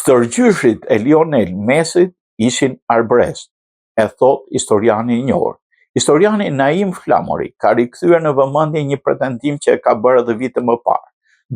Stërgjyshit e Lionel Mesit ishin arbërest, e thot historiani i njohur. Historiani Naim Flamori ka rikthyer në vëmendje një pretendim që e ka bërë edhe vite më parë,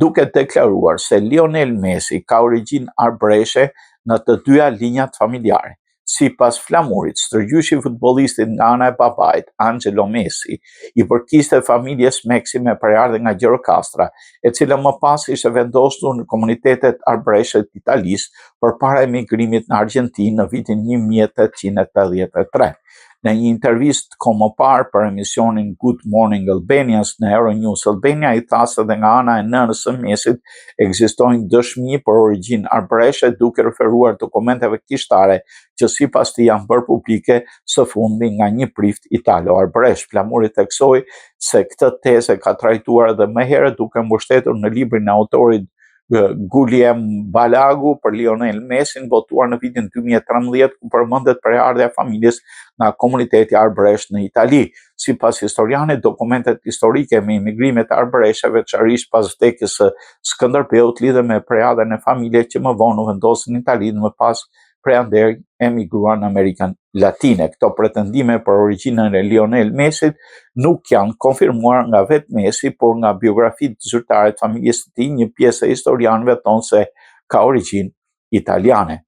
duke deklaruar se Lionel Messi ka origjinë arbëreshe në të dyja linjat familjare. Sipas Flamorit, stërgjyshi futbollistit nga ana e babait, Angelo Messi, i përkiste familjes Meksi me përardhje nga Gjirokastra, e cila më pas ishte vendosur në komunitetet arbëreshe të Italisë përpara emigrimit në Argjentinë në vitin 1883. Në një intervistë kohë më parë për emisionin Good Morning Albanians në Euronews Albania, i tha se edhe nga ana e nënës së Mesit ekzistojnë dëshmi për origjinë arbëreshe, duke referuar dokumenteve kishtare që sipas tij janë bërë publike së fundi nga një prift italo-arbëresh. Flamuri theksoi se këtë tezë ka trajtuar edhe më herët duke mbështetur në librin e autorit Guillem Balagu për Lionel Messin, votuar në vitin 2013, ku përmendet përardhja e familjes nga komuniteti arbëresh në Itali. Sipas historianit, dokumentet historike me imigrimet arbëreshe, veçanërisht pas vdekjes së Skënderbeut, lidhen me përardhjen e familjeve që më vonë u vendosin në Itali dhe më pas prandaj emigruan në Amerikën Latine. Këto pretendime për origjinën e Lionel Messit nuk janë konfirmuar nga vetë Messi, por nga biografitë zyrtare të familjes së tij, një pjesë e historianëve thonë se ka origjinë italiane.